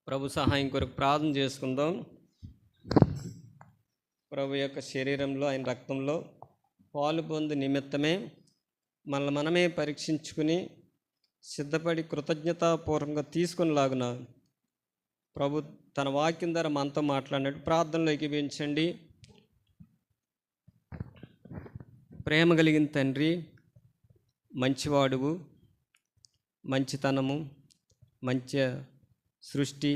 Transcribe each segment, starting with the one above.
ప్రభు సహాయం కొరకు ప్రార్థన చేసుకుందాం. ప్రభు యొక్క శరీరంలో, ఆయన రక్తంలో పాలు పొందు నిమిత్తమే మనల్ని మనమే పరీక్షించుకుని సిద్ధపడి కృతజ్ఞతాపూర్వకంగా తీసుకునిలాగున ప్రభు తన వాక్యం ద్వారా మనతో మాట్లాడినట్టు ప్రార్థనలో ఏకీభవించండి. ప్రేమ కలిగిన తండ్రి, మంచివాడువు, మంచితనము, మంచి సృష్టి,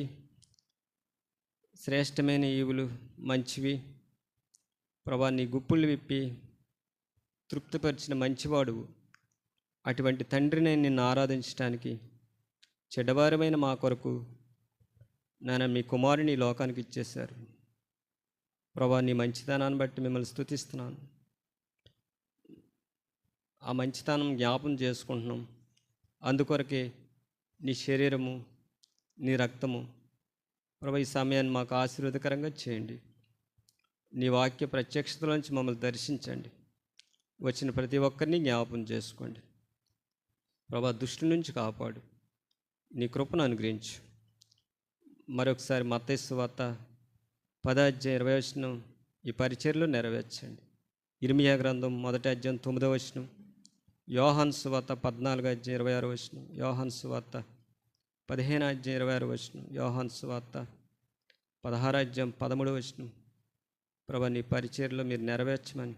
శ్రేష్టమైన ఈవులు మంచివి ప్రభా, నీ గుప్పులు విప్పి తృప్తిపరిచిన మంచివాడువు. అటువంటి తండ్రిని నిన్ను ఆరాధించడానికి చెడ్డవారమైన మా కొరకు నాన్న మీ కుమారుని లోకానికి ఇచ్చేశారు ప్రభా. నీ మంచితనాన్ని బట్టి మిమ్మల్ని స్తుతిస్తున్నాను. ఆ మంచితనం జ్ఞాపం చేసుకుంటున్నాం. అందుకొరకే నీ శరీరము, నీ రక్తము ప్రభు ఈ సమయాన్ని మాకు ఆశీర్వాదకరంగా చేయండి. నీ వాక్య ప్రత్యక్షతలోంచి మమ్మల్ని దర్శించండి. వచ్చిన ప్రతి ఒక్కరిని జ్ఞాపం చేసుకోండి ప్రభా. దుష్టు నుంచి కాపాడు, నీ కృపను అనుగ్రహించు. మరొకసారి మత్తయి సువార్త 10:20 ఈ పరిచర్యలో నెరవేర్చండి. ఇర్మియా గ్రంథం 1 9, యోహాను సువార్త 14:26, యోహాను సువార్త 15:26, యోహాను సువార్త 16:13 ప్రభా, నీ పరిచర్యలో మీరు నెరవేర్చమని,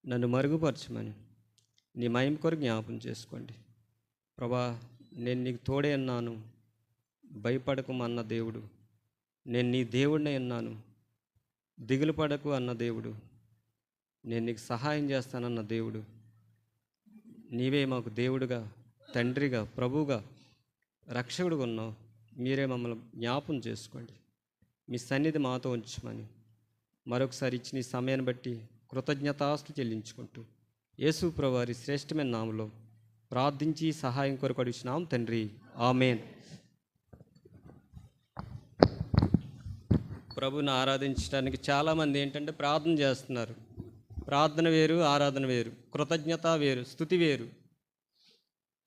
నన్ను మరుగుపరచమని నీ మహిమ కొరకు జ్ఞాపం చేసుకోండి ప్రభా. నేను నీకు తోడే అన్నాను, భయపడకు అన్న దేవుడు. నేను నీ దేవుడినే అన్నాను, దిగులు పడకు అన్న దేవుడు. నేను నీకు సహాయం చేస్తానన్న దేవుడు. నీవే మాకు దేవుడుగా, తండ్రిగా, ప్రభువుగా, రక్షకుడుగా ఉన్నావు. మీరే మమ్మల్ని జ్ఞాపం చేసుకోండి. మీ సన్నిధి మాతో ఉంచమని మరొకసారి ఇచ్చిన ఈ సమయాన్ని బట్టి కృతజ్ఞతాస్తుతి చెల్లించుకుంటూ యేసు ప్రభువారి శ్రేష్టమైన నామములో ప్రార్థించి సహాయం కొరకు అడుగుచున్నాం తండ్రి, ఆమేన్. ప్రభుని ఆరాధించడానికి చాలామంది ఏంటంటే ప్రార్థన చేస్తున్నారు. ప్రార్థన వేరు, ఆరాధన వేరు. కృతజ్ఞత వేరు, స్తుతి వేరు.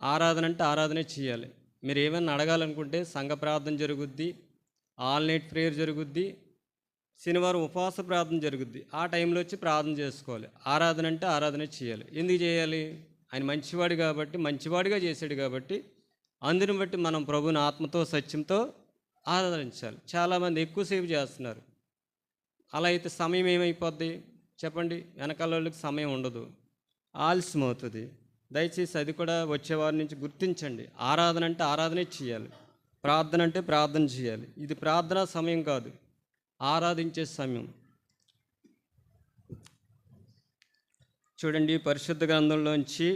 ఆరాధన అంటే ఆరాధనే చేయాలి. మీరు ఏమైనా అడగాలనుకుంటే సంఘ ప్రార్థన జరుగుద్ది, ఆల్ నైట్ ప్రేయర్ జరుగుద్ది, శనివారం ఉపవాస ప్రార్థన జరుగుద్ది. ఆ టైంలో వచ్చి ప్రార్థన చేసుకోవాలి. ఆరాధన అంటే ఆరాధన చేయాలి. ఎందుకు చేయాలి? ఆయన మంచివాడు కాబట్టి, మంచివాడిగా చేశాడు కాబట్టి, అందుని బట్టి మనం ప్రభుని ఆత్మతో సత్యంతో ఆరాధించాలి. చాలామంది ఎక్కువసేపు చేస్తున్నారు. అలా అయితే సమయం ఏమైపోద్ది చెప్పండి? వెనకాల వాళ్ళకి సమయం ఉండదు, ఆలస్యం అవుతుంది. దయచేసి అది కూడా వచ్చేవారి నుంచి గుర్తించండి. ఆరాధన అంటే ఆరాధనే చేయాలి, ప్రార్థన అంటే ప్రార్థన చేయాలి. ఇది ప్రార్థనా సమయం కాదు, ఆరాధించే సమయం. చూడండి, పరిశుద్ధ గ్రంథంలోంచి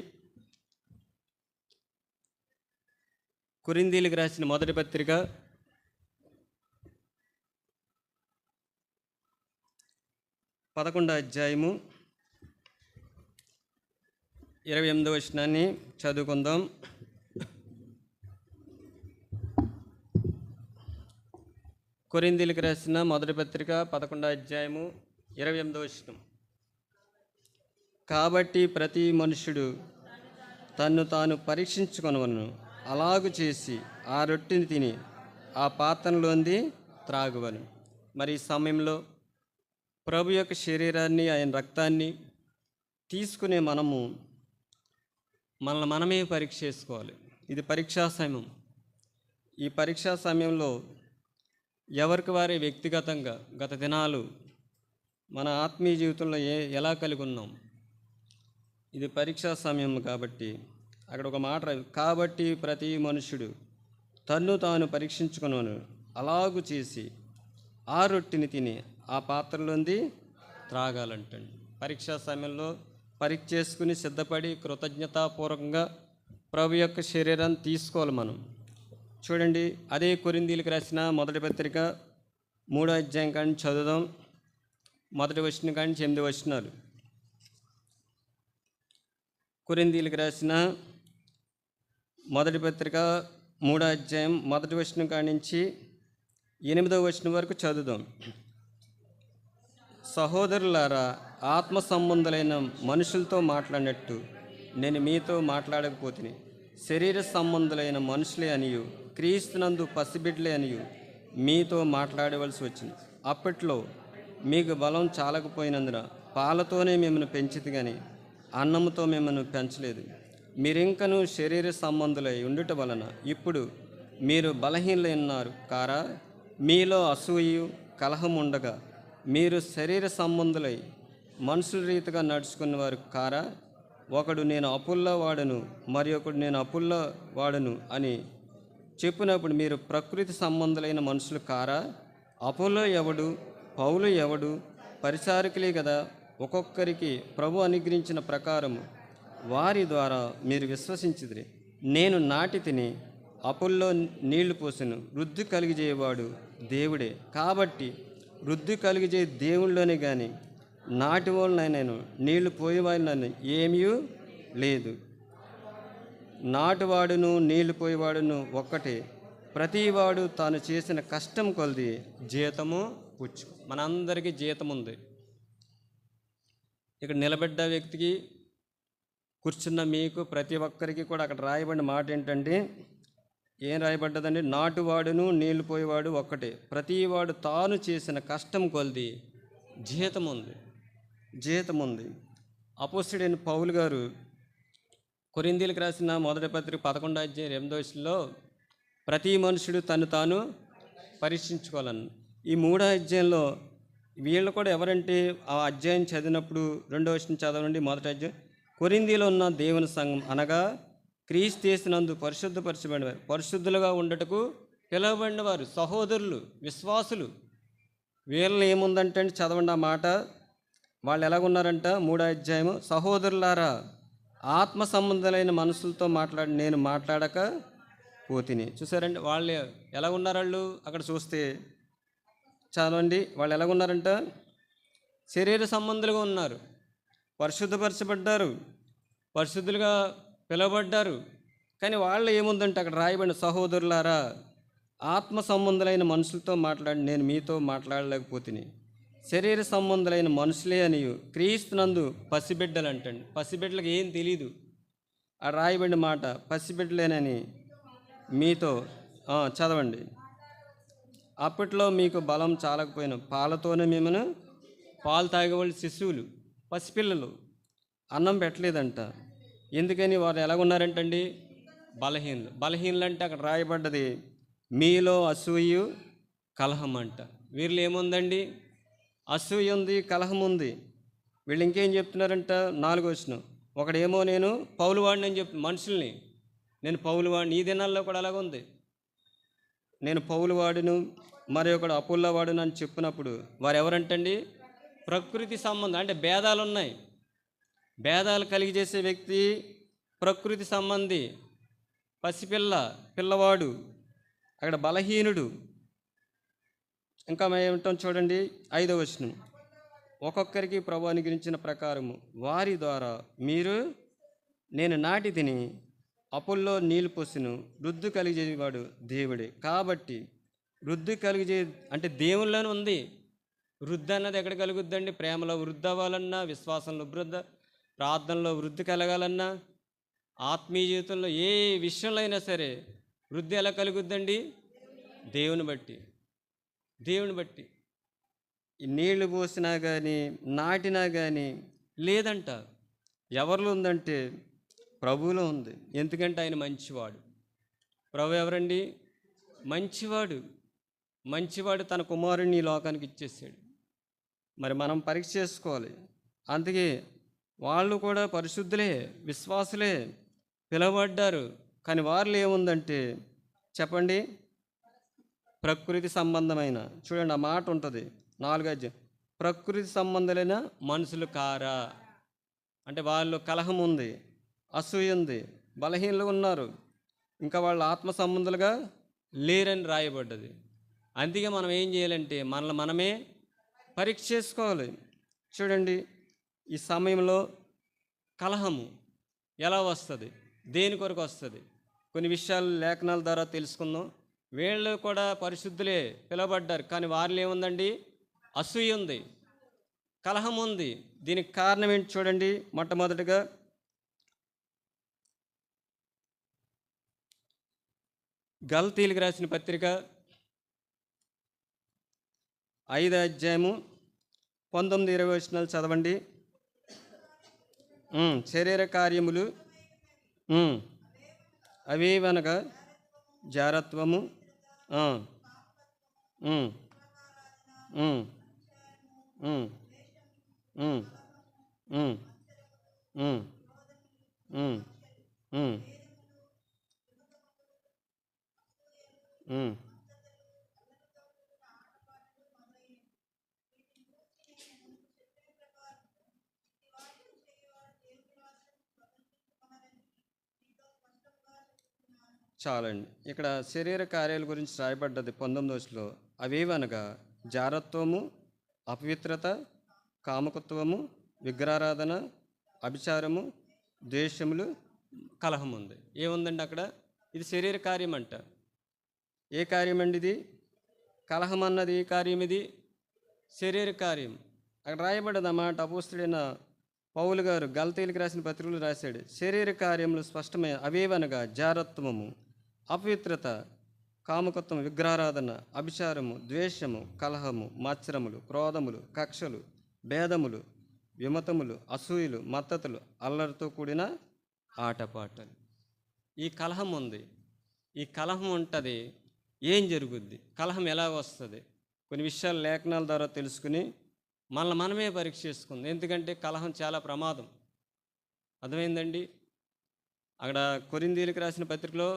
కొరింథీయులకు రాసిన మొదటి పత్రిక 11 28 చదువుకుందాం. కొరింథీయులకు రాసిన మొదటి పత్రిక 11:28. కాబట్టి ప్రతి మనుషుడు తన్ను తాను పరీక్షించుకొనవలెను, అలాగు చేసి ఆ రొట్టెని తిని ఆ పాత్రలోంది త్రాగువలెను. మరి ఈ సమయంలో ప్రభు యొక్క శరీరాన్ని, ఆయన రక్తాన్ని తీసుకునే మనము మనల్ని మనమే పరీక్ష చేసుకోవాలి. ఇది పరీక్షా సమయం. ఈ పరీక్షా సమయంలో ఎవరికి వారే వ్యక్తిగతంగా గత దినాలు మన ఆత్మీయ జీవితంలో ఎలా కలిగి ఉన్నాం. ఇది పరీక్షా సమయం కాబట్టి అక్కడ ఒక మాట, కాబట్టి ప్రతి మనుషుడు తన్ను తాను పరీక్షించుకున్నాను, అలాగు చేసి ఆ రొట్టెని తిని ఆ పాత్రలోంది త్రాగాలంటండి. పరీక్షా సమయంలో పరీక్ష చేసుకుని సిద్ధపడి కృతజ్ఞతాపూర్వకంగా ప్రభు యొక్క శరీరాన్ని తీసుకోవాలి మనం. చూడండి, అదే కొరింథీయులకు రాసిన మొదటి పత్రిక 3 కానీ చదువుదాం. 1 కానీ 8. కొరింథీయులకు రాసిన మొదటి పత్రిక 3 1 కానించి 8 వరకు చదువుదాం. సహోదరులారా, ఆత్మ సంబంధులైన మనుషులతో మాట్లాడినట్టు నేను మీతో మాట్లాడకపోతే శరీర సంబంధులైన మనుషులే అనియు, క్రీస్తునందు పసిబిడ్డలే అనియు మీతో మాట్లాడవలసి వచ్చింది. అప్పట్లో మీకు బలం చాలకపోయినందున పాలతోనే మిమ్మల్ని పెంచితి కానీ అన్నంతో మిమ్మల్ని పెంచలేదు. మీరింకనూ శరీర సంబంధులై ఉండుట వలన ఇప్పుడు మీరు బలహీనలైనారు కారా? మీలో అసూయు కలహం ఉండగా మీరు శరీర సంబంధులై మనుషుల రీతిగా నడుచుకునేవారు కారా? ఒకడు నేను అపుల్లో వాడను, మరి ఒకడు నేను అపుల్లో వాడను అని చెప్పినప్పుడు మీరు ప్రకృతి సంబంధులైన మనుషులు కారా? అపోలో ఎవడు, పౌలు ఎవడు? పరిచారకులే కదా. ఒక్కొక్కరికి ప్రభు అనుగ్రహించిన ప్రకారము వారి ద్వారా మీరు విశ్వసించిదిరి. నేను నాటి తిని అపోల్లో నీళ్లు పోసెను, వృద్ధి కలిగజేయవాడు దేవుడే. కాబట్టి వృద్ధి కలిగజే దేవుళ్ళలోనే కానీ నాటి వాళ్ళనైనాను నీళ్లు పోయేవాళ్ళని ఏమీ లేదు. నాటువాడును నీళ్లు పోయేవాడును ఒక్కటే. ప్రతివాడు తాను చేసిన కష్టం కొలది జీతము పుచ్చు. మనందరికీ జీతం ఉంది. ఇక్కడ నిలబడ్డ వ్యక్తికి, కూర్చున్న మీకు, ప్రతి ఒక్కరికి కూడా అక్కడ రాయబడిన మాట ఏంటంటే, ఏం రాయబడ్డదండి? నాటువాడును నీళ్లు పోయేవాడు ఒక్కటే. ప్రతివాడు తాను చేసిన కష్టం కొలది జీతం ఉంది. జీతం ఉంది. అపోస్తలుడైన పౌలు గారు కొరింథీయులకు రాసిన మొదటి పత్రిక 11వ అధ్యాయం 8వ వచనంలో ప్రతి మనుషుడు తను తాను పరీక్షించుకోవాలని, ఈ 3వ అధ్యాయంలో వీళ్ళు కూడా ఎవరంటే ఆ అధ్యాయం చదివినప్పుడు 2వ వచనం చదవండి. మొదటి అధ్యాయం, కొరింథీలో ఉన్న దేవుని సంఘం అనగా క్రీస్తు యేసునందు పరిశుద్ధపరచబడినవారు, పరిశుద్ధులుగా ఉండటకు పిలువబడినవారు, సహోదరులు, విశ్వాసులు. వీళ్ళని ఏముందంటే చదవండి ఆ మాట. వాళ్ళు ఎలాగున్నారంట? 3వ అధ్యాయము, సహోదరులారా ఆత్మ సంబంధులైన మనుషులతో నేను మాట్లాడక పోతిని. చూసారండి వాళ్ళు ఎలా ఉన్నారు? వాళ్ళు అక్కడ చూస్తే చదవండి, వాళ్ళు ఎలాగున్నారంట? శరీర సంబంధులుగా ఉన్నారు, పరిశుద్ధపరచబడ్డారు, పరిశుద్ధులుగా పిలువబడ్డారు. కానీ వాళ్ళు ఏముందంటే అక్కడ రాయబడిన, సహోదరులారా ఆత్మ సంబంధులైన మనుషులతో నేను మీతో మాట్లాడలేకపోతిని. శరీర సంబంధులైన మనుషులే అని క్రీస్తునందు పసిబిడ్డలు అంటండి. పసిబిడ్డలకు ఏం తెలీదు. ఆ రాయబడిన మాట పసిబిడ్డలేనని మీతో చదవండి. అప్పట్లో మీకు బలం చాలకపోయినా పాలతోనే మిమ్మల్ని, పాలు తాగేవాళ్ళు శిశువులు, పసిపిల్లలు, అన్నం పెట్టలేదంట. ఎందుకని? వారు ఎలాగున్నారంటండి? బలహీనులు. బలహీనులు అంటే అక్కడ రాయబడ్డది మీలో అసూయు కలహం అంట. వీళ్ళు ఏముందండి? అసూయ ఉంది, కలహం ఉంది. వీళ్ళు ఇంకేం చెప్తున్నారంట? 4వ వచనం, ఒకడేమో నేను పౌలు వాడిని అని చెప్తున్నా మనుషుల్ని, నేను పౌలు వాడిని. ఈ దినాల్లో కూడా అలాగ ఉంది. నేను పౌలు వాడును, మరి ఒకడు అపోల్లో వాడును అని చెప్పినప్పుడు వారు ఎవరంటండి? ప్రకృతి సంబంధం. అంటే భేదాలు ఉన్నాయి. భేదాలు కలిగి చేసే వ్యక్తి ప్రకృతి సంబంధి, పిల్లవాడు, అక్కడ బలహీనుడు. ఇంకా ఏమిటో చూడండి 5వ వచనం, ఒక్కొక్కరికి ప్రభు అనుగ్రహించిన ప్రకారము వారి ద్వారా నేను నాటి తిని అపోల్లో నీళ్లు పోసెను, వృద్ధి కలిగేవాడు దేవుడే. కాబట్టి వృద్ధి కలిగే అంటే దేవుళ్ళని ఉంది. వృద్ధి అన్నది ఎక్కడ కలుగుద్దండి? ప్రేమలో వృద్ధి అవ్వాలన్నా, విశ్వాసంలో వృద్ధి, ప్రార్థనలో వృద్ధి కలగాలన్నా, ఆత్మీయ జీవితంలో ఏ విషయంలో అయినా సరే వృద్ధి ఎలా కలుగుద్దండి? దేవుని బట్టి. ఈ నీళ్లు పోసినా కానీ నాటినా కానీ లేదంట. ఎవరిలో ఉందంటే ప్రభువులో ఉంది. ఎందుకంటే ఆయన మంచివాడు. ప్రభు ఎవరండి? మంచివాడు తన కుమారుడిని ఈ లోకానికి ఇచ్చేసాడు. మరి మనం పరీక్ష చేసుకోవాలి. అందుకే వాళ్ళు కూడా పరిశుద్ధులే, విశ్వాసులే, పిలువబడ్డారు. కానీ వారిలో ఏముందంటే చెప్పండి, ప్రకృతి సంబంధమైన, చూడండి ఆ మాట ఉంటుంది 4వ అధ్యాయం, ప్రకృతి సంబంధులైన మనుషులు కారా. అంటే వాళ్ళు కలహం ఉంది, అసూయ ఉంది, బలహీనలు ఉన్నారు, ఇంకా వాళ్ళు ఆత్మ సంబంధులుగా లేరని రాయబడ్డది. అందుకే మనం ఏం చేయాలంటే మనమే పరీక్ష చేసుకోవాలి. చూడండి ఈ సమయంలో కలహము ఎలా వస్తుంది, దేని కొరకు వస్తుంది, కొన్ని విషయాలు లేఖనాల ద్వారా తెలుసుకుందాం. వీళ్ళు కూడా పరిశుద్ధులే, పిలువబడ్డారు. కానీ వారిలో ఏముందండి? అసూయ ఉంది, కలహం ఉంది. దీనికి కారణం ఏంటి చూడండి. మొట్టమొదటిగా గలతీయులకు రాసిన పత్రిక 5 అధ్యాయము 19-20 వచనాలు చదవండి. శరీర కార్యములు అవేవనగా జారత్వము, ఉమ్, ఉమ్, ఉమ్, ఉమ్, ఉమ్, ఉమ్, ఉమ్, ఉమ్, ఉమ్, ఉమ్. చాలండి. ఇక్కడ శరీర కార్యాల గురించి రాయబడ్డది 19 అవేవనగా జారత్వము, అపవిత్రత, కామకత్వము, విగ్రహారాధన, అభిచారము, ద్వేషములు, కలహం ఉంది. ఏముందండి అక్కడ? ఇది శరీర కార్యం అంట. ఏ కార్యం అండి ఇది? కలహం అన్నది ఏ కార్యం? ఇది శరీర కార్యం. అక్కడ రాయబడ్డది అన్నమాట. అపోస్తుడైన పౌలు గారు గలతీయులకు రాసిన పత్రికలు రాశాడు. శరీర కార్యములు స్పష్టమైన అవేవనగా జారత్వము, అపవిత్రత, కామకత్వం, విగ్రహారాధన, అభిచారము, ద్వేషము, కలహము, మాత్సరములు, క్రోధములు, కక్షలు, భేదములు, విమతములు, అసూయలు, మత్తతులు, అల్లరితో కూడిన ఆటపాటలు. ఈ కలహం ఉంది. ఈ కలహం ఉంటుంది. ఏం జరుగుద్ది? కలహం ఎలా వస్తుంది? కొన్ని విషయాలు లేఖనాల ద్వారా తెలుసుకుని మనమే పరీక్ష చేసుకుంది. ఎందుకంటే కలహం చాలా ప్రమాదం. అర్థమైందండి? అక్కడ కొరింథీయులకు రాసిన పత్రికలో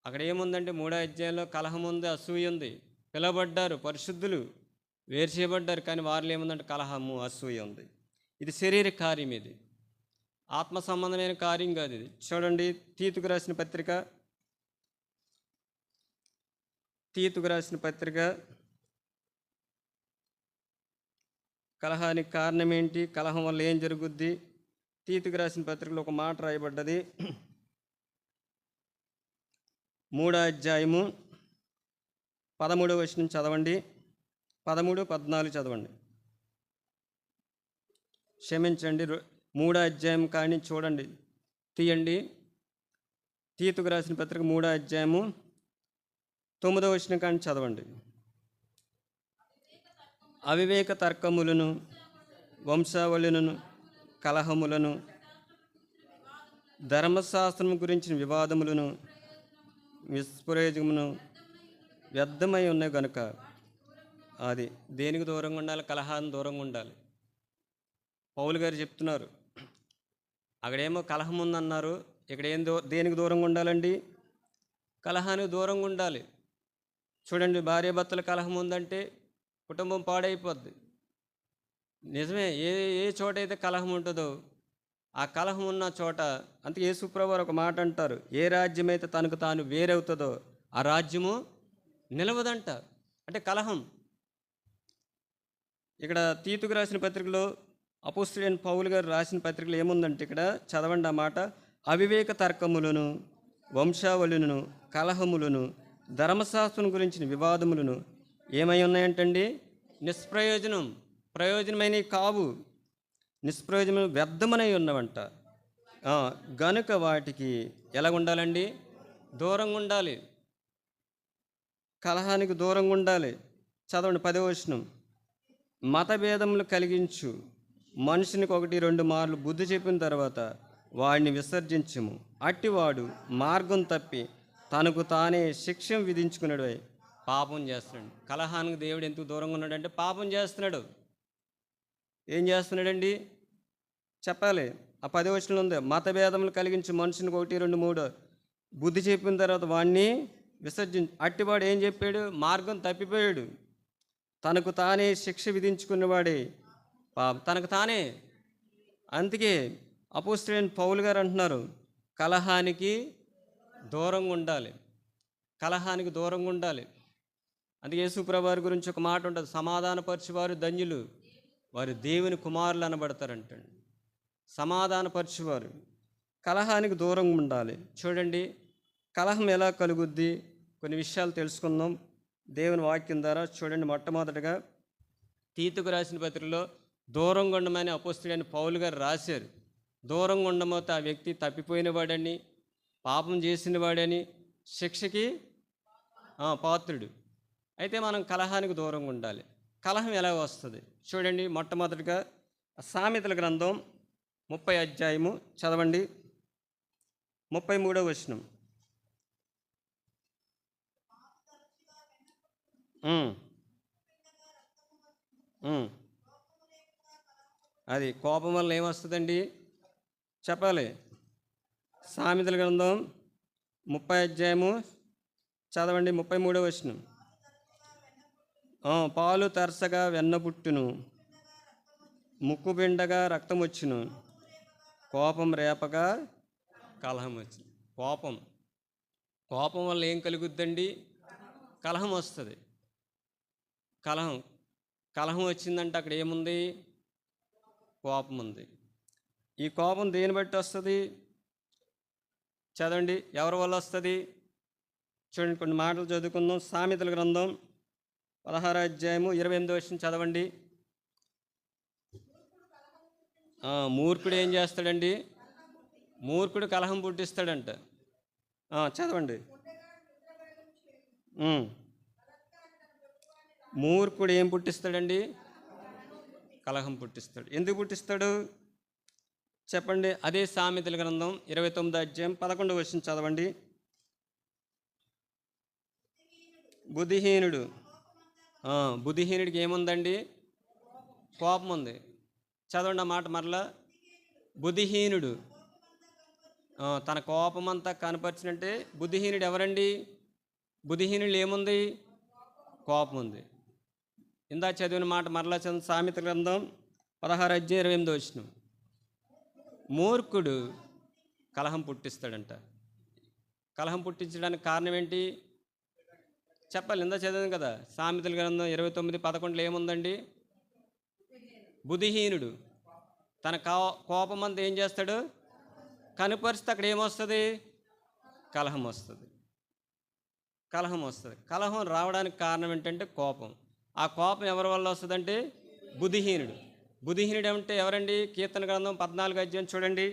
అక్కడ ఏముందంటే 3 అధ్యాయంలో కలహం ఉంది, అసూయ ఉంది. పిలవబడ్డారు పరిశుద్ధులు, వేరు చేయబడ్డారు, కానీ వారిలో ఏముందంటే కలహము, అసూయ ఉంది. ఇది శరీర కార్యం. ఇది ఆత్మ సంబంధమైన కార్యం కాదు. ఇది చూడండి, తీతుకు రాసిన పత్రిక కలహానికి కారణం ఏంటి? కలహం వల్ల ఏం జరుగుద్ది? తీతుకు రాసిన పత్రికలో ఒక మాట రాయబడ్డది. 3 అధ్యాయము 13వ వచనం చదవండి. 13, 14 చదవండి. క్షమించండి, 3 అధ్యాయం కానీ చూడండి, తీయండి. తీతుకు రాసిన పత్రిక 3 అధ్యాయము 9వ వచనం కానీ చదవండి. అవివేక తర్కములను, వంశావళులను, కలహములను, ధర్మశాస్త్రం గురించిన వివాదములను, నిష్ప్రయోజనమును వ్యర్థమై ఉన్నాయి కనుక అది దేనికి దూరంగా ఉండాలి? కలహాన్ని దూరంగా ఉండాలి. పౌలు గారు చెప్తున్నారు. అక్కడేమో కలహం ఉందన్నారు, ఇక్కడ దేనికి దూరంగా ఉండాలండి? కలహానికి దూరంగా ఉండాలి. చూడండి, భార్యాభర్తల కలహం ఉందంటే కుటుంబం పాడైపోద్ది. నిజమే. ఏ చోట అయితే కలహం ఉంటుందో ఆ కలహం ఉన్న చోట, అందుకే యేసుప్రభువారు ఒక మాట అంటారు, ఏ రాజ్యం అయితే తనకు తాను వేరవుతుందో ఆ రాజ్యము నిలవదంట. అంటే కలహం. ఇక్కడ తీతుకు రాసిన పత్రికలో అపోస్తలుడైన పౌలు గారు రాసిన పత్రికలో ఏముందంటే, ఇక్కడ చదవండి ఆ మాట. అవివేక తర్కములను, వంశావళులను, కలహములను, ధర్మశాస్త్రం గురించిన వివాదములను ఏమై ఉన్నాయంటండి? నిష్ప్రయోజనం, ప్రయోజనమైనవి కావు, నిష్ప్రయోజనం, వ్యర్థమనై ఉన్నవంట. గనుక వాటికి ఎలా ఉండాలండి? దూరంగా ఉండాలి. కలహానికి దూరంగా ఉండాలి. చదవండి 10వ వచనం. మతభేదములు కలిగించు మనుషునికి 1-2 మార్లు బుద్ధి చెప్పిన తర్వాత వాడిని విసర్జించుము. అట్టివాడు మార్గం తప్పి తనకు తానే శిక్ష విధించుకున్నాడు, పాపం చేస్తున్నాడు. కలహానికి దేవుడు ఎందుకు దూరంగా ఉన్నాడంటే పాపం చేస్తున్నాడు. ఏం చేస్తున్నాడండి చెప్పాలి. ఆ 10వ వచనంలో ఉంది, మతభేదములు కలిగించి మనుషునికి 1, 2, 3 బుద్ధి చెప్పిన తర్వాత వాడిని అట్టివాడు ఏం చెప్పాడు? మార్గం తప్పిపోయాడు, తనకు తానే శిక్ష విధించుకున్నవాడే తనకు తానే. అందుకే అపోస్తలుడైన పౌలు గారు అంటున్నారు, కలహానికి దూరంగా ఉండాలి, కలహానికి దూరంగా ఉండాలి. అందుకే యేసుప్రభువారి గురించి ఒక మాట ఉంటుంది, సమాధానపరచువారు ధన్యులు, వారు దేవుని కుమారులు అనబడతారంటండి. సమాధానపరచువారు. కలహానికి దూరంగా ఉండాలి. చూడండి, కలహం ఎలా కలుగుద్ది? కొన్ని విషయాలు తెలుసుకుందాం దేవుని వాక్యం ద్వారా. చూడండి, మొట్టమొదటిగా తీతుకు రాసిన పత్రికలో దూరంగా ఉండమని అపోస్తలుడైన పౌలు గారు రాశారు. దూరంగా ఉండమోతే ఆ వ్యక్తి తప్పిపోయిన వాడని, పాపం చేసిన వాడని, శిక్షకి పాత్రుడు. అయితే మనం కలహానికి దూరంగా ఉండాలి. కలహం ఎలా వస్తుంది చూడండి. మొట్టమొదటిగా సామెతల గ్రంథం 30 అధ్యాయము చదవండి. 33వ వచనం. ఉమ్, ఉమ్. అది కోపం వల్ల ఏమొస్తుందండి చెప్పాలి. సామెతల గ్రంథం 30 అధ్యాయము చదవండి. 33వ వచనం. పాలు తరసగా వెన్న పుట్టును, ముక్కు పిండగా రక్తం వచ్చును, కోపం రేపగా కలహం వచ్చింది. కోపం వల్ల ఏం కలుగుద్దండి? కలహం వస్తుంది. కలహం వచ్చిందంటే అక్కడ ఏముంది? కోపం ఉంది. ఈ కోపం దేని బట్టి వస్తుంది చదవండి. ఎవరి వల్ల వస్తుంది చూడండి. కొన్ని మాటలు చదువుకుందాం. సామెతల గ్రంథం 16 అధ్యాయము 28వ వచనం చదవండి. మూర్ఖుడు ఏం చేస్తాడండి? మూర్ఖుడు కలహం పుట్టిస్తాడంట. చదవండి. మూర్ఖుడు ఏం పుట్టిస్తాడండి? కలహం పుట్టిస్తాడు. ఎందుకు పుట్టిస్తాడు చెప్పండి. అదే సామెతల గ్రంథం 29వ అధ్యాయం 11వ వచనం చదవండి. బుద్ధిహీనుడికి ఏముందండి? కోపం ఉంది. చదవండి ఆ మాట మరలా. బుద్ధిహీనుడు తన కోపమంతా కనపరిచినట్టే. బుద్ధిహీనుడు ఎవరండి? బుద్ధిహీనుడు ఏముంది? కోపం ఉంది. ఇందా చదివిన మాట మరలా చదువు. సామెతల గ్రంథం 16 అధ్యాయం 28వ వచనం. మూర్ఖుడు కలహం పుట్టిస్తాడంట. కలహం పుట్టించడానికి కారణం ఏంటి చెప్పాలి. ఇందా చదివాను కదా సామెతల గ్రంథం 29:11 ఏముందండి? బుద్ధిహీనుడు తన కోపమంతా ఏం చేస్తాడు? కనుపరిస్తే అక్కడ ఏమొస్తుంది? కలహం వస్తుంది. కలహం రావడానికి కారణం ఏంటంటే కోపం. ఆ కోపం ఎవరి వల్ల వస్తుందంటే బుద్ధిహీనుడు అంటే ఎవరండి? కీర్తన గ్రంథం 14వ అధ్యాయం చూడండి.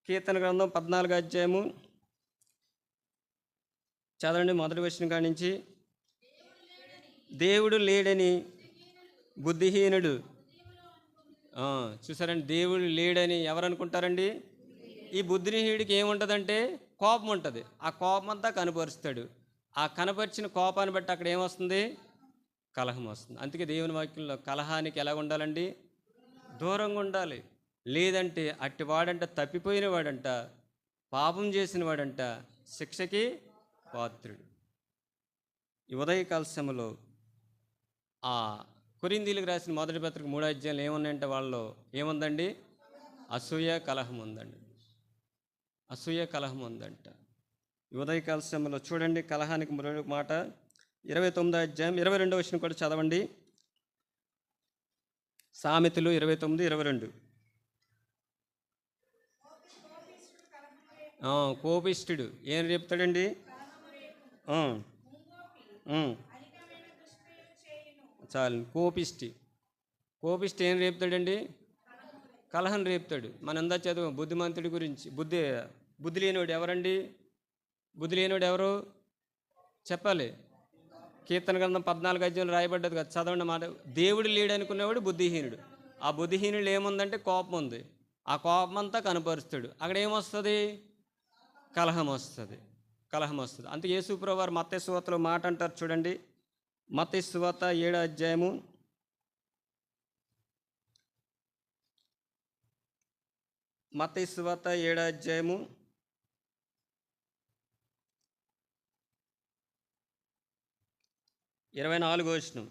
కీర్తన గ్రంథం 14వ అధ్యాయము చదవండి. మొదటి వచనం కాడి నుంచి. దేవుడు లేడని బుద్ధిహీనుడు చూసారండి. దేవుడు లేడని ఎవరు అనుకుంటారండి? ఈ బుద్ధిహీనుడికి ఏముంటుందంటే కోపం ఉంటుంది. ఆ కోపం అంతా కనపరుస్తాడు. ఆ కనపరిచిన కోపాన్ని బట్టి అక్కడ ఏమొస్తుంది? కలహం వస్తుంది. అందుకే దేవుని వాక్యంలో కలహానికి ఎలా ఉండాలండి? దూరంగా ఉండాలి. లేదంటే అట్టివాడంట తప్పిపోయిన వాడంట, పాపం చేసిన వాడంట, శిక్షకి పాత్రుడు. ఈ ఉదయకాల సమయంలో ఆ కొరింథీయులకు రాసిన మొదటి పత్రిక 3వ అధ్యాయంలో ఏమున్నాయంటే వాళ్ళలో ఏముందండి? అసూయ కలహం ఉందంట. ఈ ఉదయకాల సమయంలో చూడండి. కలహానికి మరొక మాట 29వ అధ్యాయం 22వ వచనం కూడా చదవండి. సామెతలు 29:22. కోపిష్ఠుడు ఏం రేపుతాడండి? చాలు. కోపిష్టి ఏం రేపుతాడండి? కలహం రేపుతాడు. మనం ఎందా చదువు బుద్ధిమంతుడి గురించి. బుద్ధి లేనివాడు ఎవరండి? బుద్ధి లేనివాడు ఎవరు చెప్పాలి. కీర్తన గ్రంథం 14వ అధ్యాయంలో రాయబడ్డది కదా, చదవండి మాట. దేవుడు లేడనుకునేవాడు బుద్ధిహీనుడు. ఆ బుద్ధిహీనుడు ఏముందంటే కోపం ఉంది. ఆ కోపం అంతా కనపరుస్తాడు. అక్కడ ఏమొస్తుంది? కలహం వస్తుంది. అందుకే యేసు ప్రభువు వారు మత్తయి సువార్తలో మాట అంటారు చూడండి. మత్తయి సువార్త 7వ అధ్యాయము 24వ వచనం.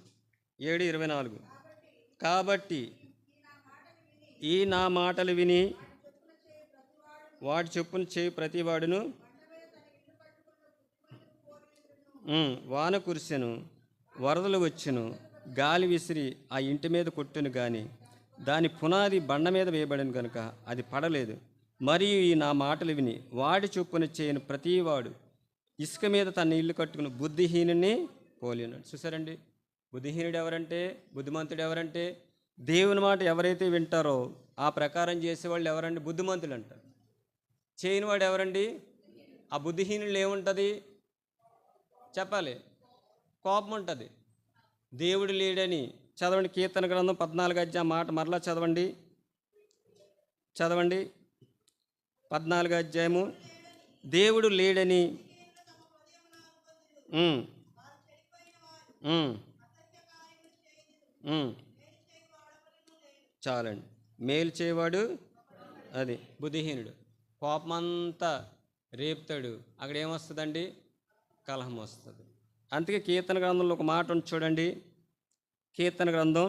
7:24. కాబట్టి ఈ నా మాటలు విని వాడి చొప్పున చేయి ప్రతివాడును వాన కురిసెను, వరదలు వచ్చెను, గాలి విసిరి ఆ ఇంటి మీద కొట్టును గాని దాని పునాది బండ మీద వేయబడిన కనుక అది పడలేదు. మరియు ఈ నా మాటలు విని వాడి చొప్పున చేయని ప్రతివాడు ఇసుక మీద తన ఇల్లు కట్టుకుని బుద్ధిహీనుని పోలి ఉన్నాడు. చూసారండి. బుద్ధిహీనుడు ఎవరంటే, బుద్ధిమంతుడు ఎవరంటే, దేవుని మాట ఎవరైతే వింటారో ఆ ప్రకారం చేసేవాళ్ళు ఎవరండి? బుద్ధిమంతుడు అంటారు. చేయనివాడు ఎవరండి? ఆ బుద్ధిహీనులు ఏముంటుంది చెప్పాలి? కోపం ఉంటుంది. దేవుడు లేడని చదవండి, కీర్తన గ్రంథం 14 అధ్యాయం మాట మరలా చదవండి. 14 అధ్యాయము. దేవుడు లేడని ఉమ్, ఉమ్, ఉమ్, చాలండి. మేలు చేయవాడు అది బుద్ధిహీనుడు. కోపమంతా రేపుతాడు, అక్కడ ఏమొస్తుందండి? కలహం వస్తుంది. అందుకే కీర్తన గ్రంథంలో ఒక మాట ఉంది చూడండి. కీర్తన గ్రంథం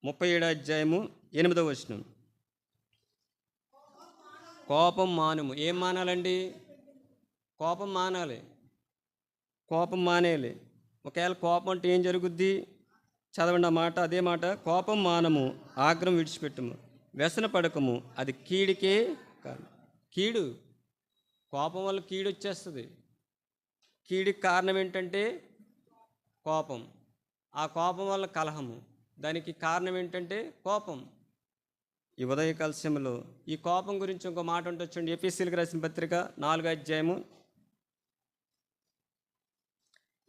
37 అధ్యాయము 8వ వచనం. కోపం మానుము. ఏం మానాలండి? కోపం మానాలి. కోపం మానేయాలి. ఒకవేళ కోపం అంటే ఏం జరుగుద్ది? చదవండి ఆ మాట, అదే మాట. కోపం మానము, ఆగ్రహం విడిచిపెట్టుము, వ్యసన పడకము, అది కీడికే కాదు. కీడు, కోపం వల్ల కీడు వచ్చేస్తుంది. కీడికి కారణం ఏంటంటే కోపం. ఆ కోపం వల్ల కలహము, దానికి కారణం ఏంటంటే కోపం. ఈ ఉదయకాల సమయంలో ఈ కోపం గురించి ఇంకో మాట ఉంటుంది చూడండి. ఎఫెసీయులకు రాసిన పత్రిక 4వ అధ్యాయము.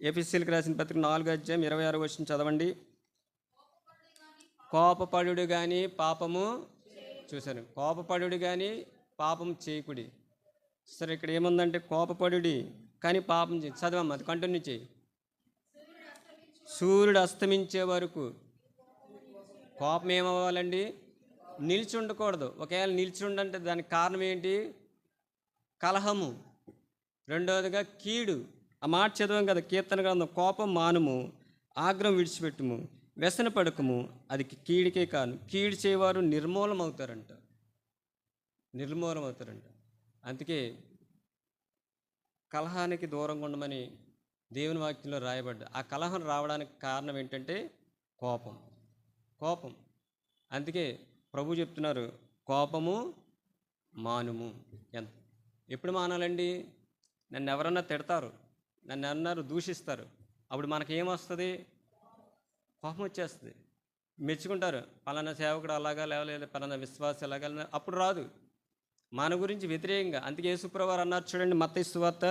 ఎఫెసీయులకు రాసిన పత్రిక 4వ అధ్యాయం 26వ వచనం చదవండి. కోపపడుడు కానీ పాపము, చూశాను, కోపపడుడు కానీ పాపం చేయకుడి. సరే, ఇక్కడ ఏముందంటే కోపపడుడి కానీ పాపం చేయి. చదవమ్మా, అది కంటిన్యూ చేయి. సూర్యుడు అస్తమించే వరకు కోపం ఏమవ్వాలండి? నిలిచి ఉండకూడదు. ఒకవేళ నిలిచి ఉండంటే దానికి కారణం ఏంటి? కలహము. రెండవదిగా కీడు. ఆ మాట చదవం కదా కీర్తన గ్రంథం. కోపం మానుము, ఆగ్రహం విడిచిపెట్టుము, వ్యసన పడకము, అది కీడికే కాను. కీడు చేయవారు నిర్మూలం అవుతారంట. అందుకే కలహానికి దూరంగా ఉండమని దేవుని వాక్యంలో రాయబడ్డా. ఆ కలహం రావడానికి కారణం ఏంటంటే కోపం. అందుకే ప్రభు చెప్తున్నారు, కోపము మానుము. ఎప్పుడు మానాలండి? నన్ను ఎవరన్నా తిడతారు, నన్ను అన్నారు దూషిస్తారు, అప్పుడు మనకేమొస్తుంది? కోపం వచ్చేస్తుంది. మెచ్చుకుంటారు, పలానా సేవకుడు అలాగా లేవలేదు, పలానా విశ్వాసం ఎలాగా, అప్పుడు రాదు, మన గురించి వ్యతిరేకంగా. అందుకే యేసుప్రభువారు అన్నారు చూడండి, మత్తయి సువార్త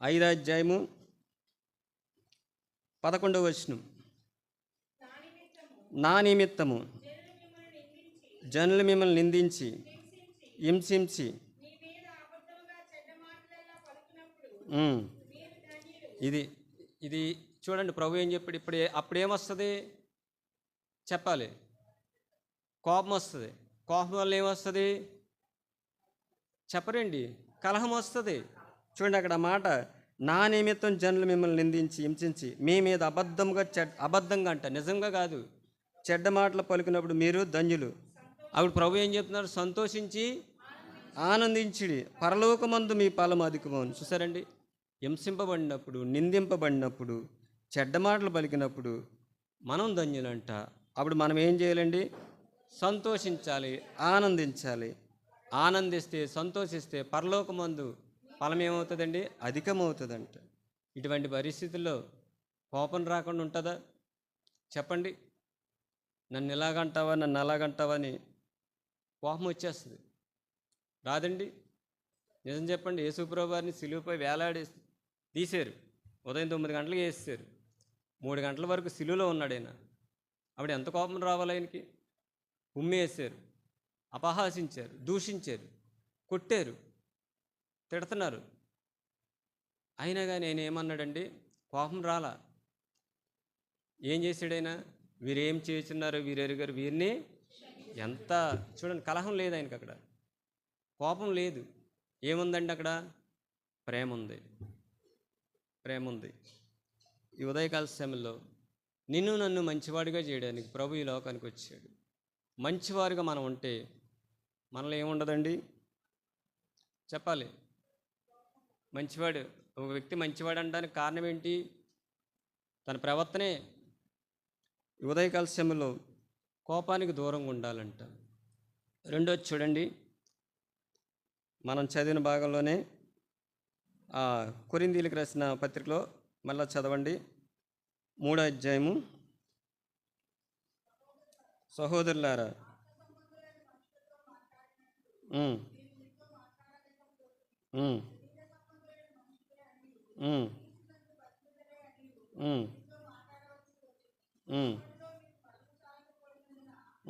5వ అధ్యాయము 11వ వచనం. నా నిమిత్తము జనులు మిమ్మల్ని నిందించి హింసించి ఇది చూడండి ప్రభు ఏం చెప్పాడు. అప్పుడేమొస్తుంది చెప్పాలి? కోపం వస్తుంది. కోపం వల్ల ఏమొస్తుంది చెప్పరండి? కలహం వస్తుంది. చూడండి అక్కడ మాట, నా నిమిత్తం జనులు మిమ్మల్ని నిందించి హింసించి మీ మీద అబద్ధంగా అంట, నిజంగా కాదు, చెడ్డ మాటలు పలుకున్నప్పుడు మీరు ధన్యులు. అప్పుడు ప్రభు ఏం చెప్తున్నారు? సంతోషించి ఆనందించుడి, పరలోకమందు మీ ఫలం అధికమవును. చూసారండి, హింసింపబడినప్పుడు, నిందింపబడినప్పుడు, చెడ్డ మాటలు పలికినప్పుడు మనం ధన్యులంట. అప్పుడు మనం ఏం చేయాలండి? సంతోషించాలి, ఆనందించాలి. ఆనందిస్తే, సంతోషిస్తే పరలోకమందు ఫలం ఏమవుతుందండి? అధికమవుతుందంట. ఇటువంటి పరిస్థితుల్లో కోపం రాకుండా ఉంటుందా చెప్పండి? నన్ను ఇలాగంటావా, నన్ను అలాగంటావా అని కోపం వచ్చేస్తుంది, రాదండి? నిజం చెప్పండి. యేసుప్రభువు వారిని సిలువపై వేలాడి తీశారు. ఉదయం 9 గంటలకు వేసేశారు. 3 గంటల వరకు సిలువలో ఉన్నాడు ఆయన. అప్పుడు ఎంత కోపం రావాలి ఆయనకి? ఉమ్మేశారు, అపహాసించారు, దూషించారు, కొట్టారు, తిడుతున్నారు. అయినా కానీ ఆయన ఏమన్నాడండి? కోపం రాలా. ఏం చేశాడైనా? వీరేం చేస్తున్నారు వీరెరుగారు, వీరిని ఎంత. చూడండి, కలహం లేదు ఆయనకి, అక్కడ కోపం లేదు. ఏముందండి అక్కడ? ప్రేమ ఉంది. ఈ ఉదయకాల సమయంలో నిన్ను నన్ను మంచివాడిగా చేయడానికి ప్రభు ఈ లోకానికి వచ్చాడు. మంచివారుగా మనం ఉంటే మనలో ఏముండదండి చెప్పాలి? మంచివాడు, ఒక వ్యక్తి మంచివాడు అనడానికి కారణం ఏంటి? తన ప్రవర్తనే. ఉదయకాల సమయంలో కోపానికి దూరంగా ఉండాలంట. రెండోది చూడండి, మనం చదివిన భాగంలోనే కొరింథీయులకు రాసిన పత్రికలో మళ్ళా చదవండి, 3వ అధ్యాయము. సహోదరులారా, ఉమ్, ఉమ్, ఉమ్, ఉమ్, ఉమ్,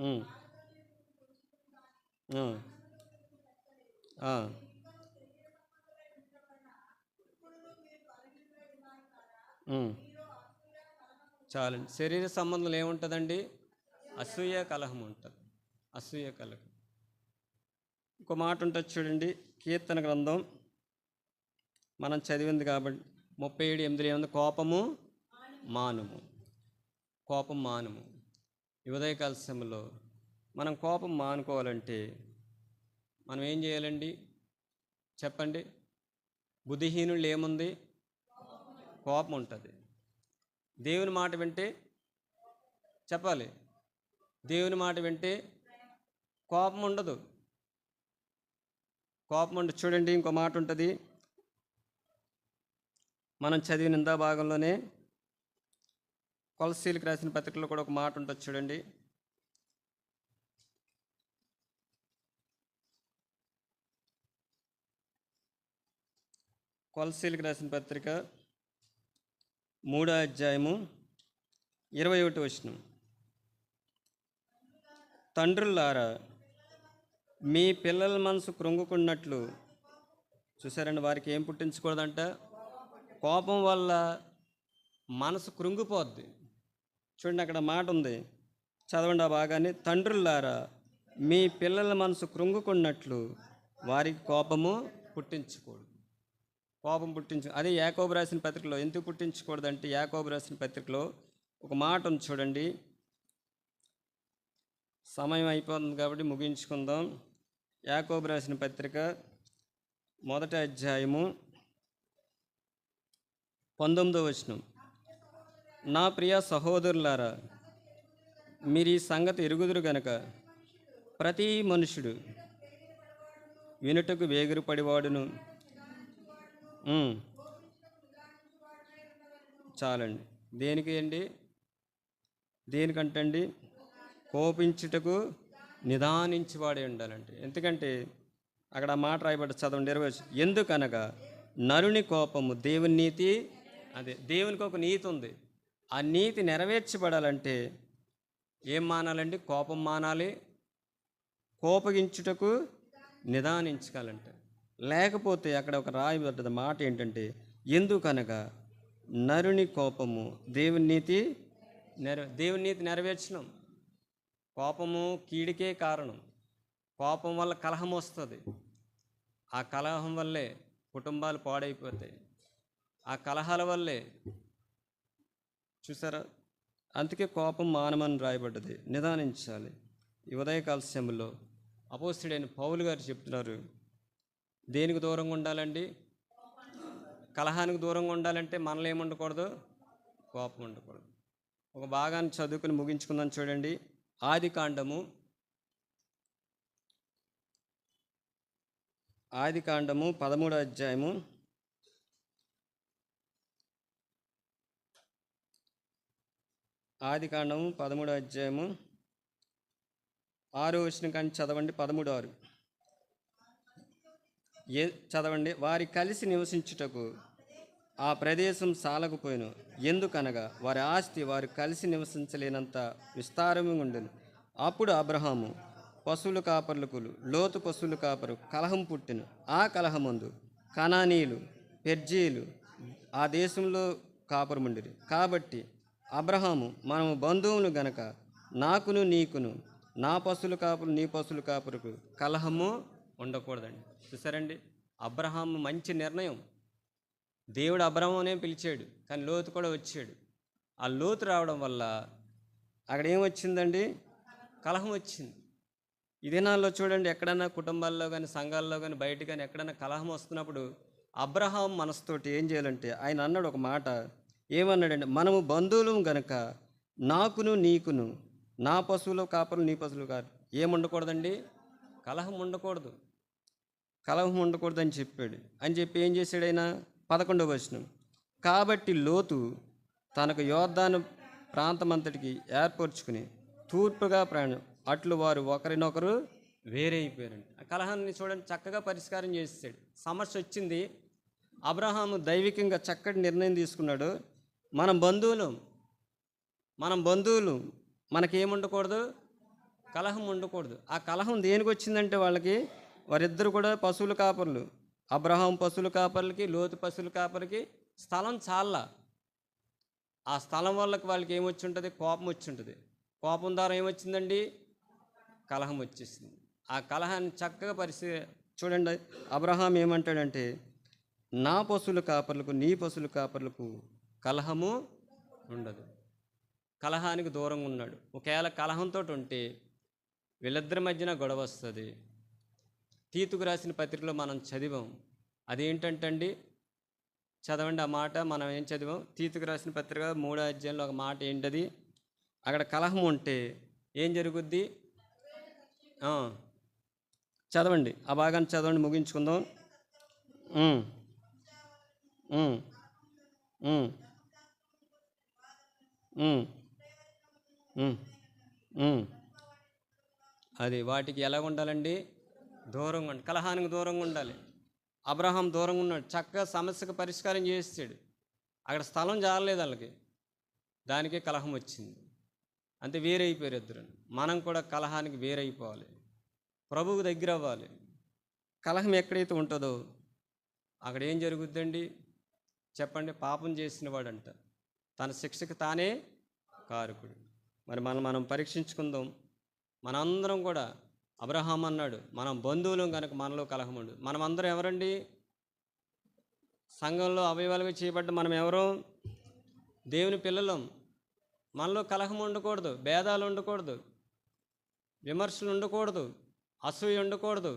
ఉమ్, ఉమ్, ఆ, ఉమ్. చాలండి. శరీర సంబంధంలో ఏముంటుందండి? అసూయ కలహం ఉంటుంది. అసూయ కలహం. ఇంకో మాట ఉంటుంది చూడండి, కీర్తన గ్రంథం మనం చదివింది కాబట్టి 37:8 ఏముంది? కోపము మానుము, కోపం మానుము. ఈ ఉదయకాల సమయంలో మనం కోపం మానుకోవాలంటే మనం ఏం చేయాలండి చెప్పండి? బుద్ధిహీనులు ఏముంది? కోపం ఉంటుంది. దేవుని మాట వింటే చెప్పాలి, దేవుని మాట వింటే కోపం ఉండదు. కోపం ఉండదు. చూడండి, ఇంకో మాట ఉంటుంది మనం చదివిన ఇందా భాగంలోనే, కొలస్సీలకు రాసిన పత్రికలో కూడా ఒక మాట ఉంటుంది చూడండి. కొలస్సీలకు రాసిన పత్రిక 3వ అధ్యాయము 21వ వచనం. తండ్రులారా, మీ పిల్లల మనసు కృంగుకున్నట్లు, చూసారండి, వారికి ఏం పుట్టించకూడదంట? కోపం వల్ల మనసు కృంగిపోద్ది. చూడండి, అక్కడ మాట ఉంది, చదవండి ఆ భాగాన్ని. తండ్రులారా, మీ పిల్లల మనసు కృంగుకున్నట్లు వారికి కోపము పుట్టించకూడదు. కోపం అదే యాకోబు రాసిన పత్రికలో ఎందుకు పుట్టించకూడదంటే, యాకోబు రాసిన పత్రికలో ఒక మాట ఉంది చూడండి. సమయం అయిపోతుంది కాబట్టి ముగించుకుందాం. యాకోబు రాసిన పత్రిక 1వ అధ్యాయము 19వ వచనం. నా ప్రియ సహోదరులారా, మీరు ఈ సంగతి ఎరుగుదురు గనక ప్రతి మనుషుడు వినుటకు వేగిరపడివాడును. చాలండి. దేనికి అండి? దేనికంటండి? కోపించుటకు నిదానించివాడే ఉండాలంటే. ఎందుకంటే అక్కడ మాట రాయబడ్డ, చదవండి 20. ఎందుకనగా నరుని కోపము దేవుని నీతి. అదే, దేవునికి ఒక నీతి ఉంది. ఆ నీతి నెరవేర్చబడాలంటే ఏం మానాలండి? కోపం మానాలి. కోపగించుటకు నిదానించగలంట. లేకపోతే అక్కడ ఒక రాయబడ్డ మాట ఏంటంటే, ఎందుకనగా నరుని కోపము దేవుని నీతి దేవుని నీతి నెరవేర్చడం. కోపము కీడికే కారణం. కోపం వల్ల కలహం వస్తుంది. ఆ కలహం వల్లే కుటుంబాలు పాడైపోతాయి. ఆ కలహాల వల్లే, చూసారా, అందుకే కోపం మానమని రాయబడ్డది. నిదానించాలి. ఈ ఉదయకాల సమయంలో అపోస్తలుడైన పౌలు గారు చెప్తున్నారు, దేనికి దూరంగా ఉండాలండి? కలహానికి దూరంగా ఉండాలంటే మనలో ఏముండకూడదు? కోపం ఉండకూడదు. ఒక భాగాన్ని చదువుకుని ముగించుకుందాం చూడండి. ఆదికాండము 13వ అధ్యాయము 13వ అధ్యాయము 6వ వచనం కానీ చదవండి. 13:6 చదవండి. వారి కలిసి నివసించుటకు ఆ ప్రదేశం సాలకపోయిను. ఎందుకనగా వారి ఆస్తి వారు కలిసి నివసించలేనంత విస్తారంగా ఉండెను. అప్పుడు అబ్రహాము పశువుల కాపరులకు లోతు పశువుల కాపరు కలహం పుట్టెను. ఆ కలహమందు కనానీయులు, పెర్జీలు ఆ దేశంలో కాపురముండిరి. కాబట్టి అబ్రహాము, మనము బంధువులు గనక నాకును నీకును, నా పశువుల కాపురు నీ పశువుల కాపురకు కలహము ఉండకూడదండి. చూసారండి, అబ్రహాము మంచి నిర్ణయం. దేవుడు అబ్రహామునే పిలిచాడు, కానీ లోతు కూడా వచ్చాడు. ఆ లోతు రావడం వల్ల అక్కడ ఏమొచ్చిందండి? కలహం వచ్చింది. ఈ దినాల్లో చూడండి, ఎక్కడన్నా కుటుంబాల్లో కానీ సంఘాల్లో కానీ బయట కానీ ఎక్కడన్నా కలహం వస్తున్నప్పుడు అబ్రహాం మనసుతోటి ఏం చేయాలంటే, ఆయన అన్నాడు ఒక మాట. ఏమన్నాడంటే, మనము బంధువులు గనక నాకును నీకును, నా పశువులు కాపరు నీ పశువులు కాదు, ఏముండకూడదండి? కలహం ఉండకూడదు. కలహం ఉండకూడదని చెప్పాడు. అని చెప్పి ఏం చేశాడు ఆయన? 11వ వచనం. కాబట్టి లోతు తనకు యోర్దాను ప్రాంతమంతటికి ఏర్పరచుకుని తూర్పుగా ప్రయాణం, అట్లు వారు ఒకరినొకరు వేరే అయిపోయారండి. ఆ కలహాన్ని చూడండి చక్కగా పరిష్కారం చేసేసాడు. సమస్య వచ్చింది, అబ్రహాము దైవికంగా చక్కటి నిర్ణయం తీసుకున్నాడు. మనం బంధువులు మనకేముండకూడదు, కలహం ఉండకూడదు. ఆ కలహం దేనికి వచ్చిందంటే వారిద్దరు కూడా పశువుల కాపర్లు. అబ్రహాం పశువుల కాపర్లకి, లోతు పశువుల కాపరికి స్థలం చాలా. ఆ స్థలం వాళ్ళకి ఏమొచ్చి ఉంటుంది, కోపం వచ్చి ఉంటుంది. కోపం ద్వారా ఏమొచ్చిందండి, కలహం వచ్చేసింది. ఆ కలహాన్ని చక్కగా చూడండి, అబ్రహాం ఏమంటాడంటే, నా పశువుల కాపర్లకు నీ పశువుల కాపర్లకు కలహము ఉండదు. కలహానికి దూరంగా ఉన్నాడు. ఒకవేళ కలహంతో ఉంటే వీళ్ళిద్దరి మధ్యన గొడవ వస్తుంది. తీతుకు రాసిన పత్రికలో మనం చదివాం. అదేంటంటే అండి, చదవండి ఆ మాట. మనం ఏం చదివాం? తీతుకు రాసిన పత్రిక 3వ అధ్యాయంలో ఒక మాట ఏంటది, అక్కడ కలహం ఉంటే ఏం జరుగుద్ది? చదవండి, ఆ భాగాన్ని చదవండి, ముగించుకుందాం. అది వాటికి ఎలా ఉండాలండి? దూరంగా ఉండాలి, కలహానికి దూరంగా ఉండాలి. అబ్రహాం దూరంగా ఉన్నాడు, చక్కగా సమస్యకు పరిష్కారం చేసాడు. అక్కడ స్థలం జారలేదు వాళ్ళకి, దానికే కలహం వచ్చింది. అంతే, వేరైపోయారు ఇద్దరు. మనం కూడా కలహానికి వేరైపోవాలి, ప్రభువుకు దగ్గర అవ్వాలి. కలహం ఎక్కడైతే ఉంటుందో అక్కడ ఏం జరుగుద్దండి చెప్పండి? పాపం చేసిన వాడంట తన శిక్షకు తానే కారకుడు. మరి మనం పరీక్షించుకుందాం. మనందరం కూడా అబ్రహాం అన్నాడు, మనం బంధువులం కనుక మనలో కలహం ఉండదు. మనమందరం ఎవరండి? సంఘంలో అవయవాలుగా చేయబడ్డ మనం ఎవరు? దేవుని పిల్లలం. మనలో కలహం ఉండకూడదు, భేదాలు ఉండకూడదు, విమర్శలు ఉండకూడదు, అసూయ ఉండకూడదు,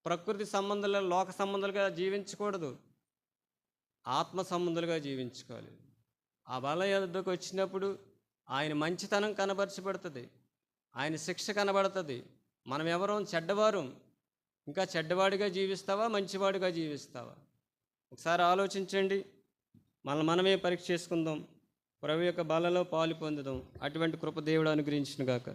ప్రకృతి సంబంధాలు లోక సంబంధాలుగా జీవించకూడదు, ఆత్మ సంబంధాలుగా జీవించుకోవాలి. ఆ బల యొద్దకు వచ్చినప్పుడు ఆయన మంచితనం కనబరచబడుతుంది, ఆయన శిక్ష కనబడుతుంది. మనం ఎవరో చెడ్డవారు, ఇంకా చెడ్డవాడిగా జీవిస్తావా, మంచివాడిగా జీవిస్తావా? ఒకసారి ఆలోచించండి, మనమే పరీక్ష చేసుకుందాం, ప్రభు యొక్క బలలో పాలు పొందుదాం. అటువంటి కృప దేవుడు అనుగ్రహించును గాక.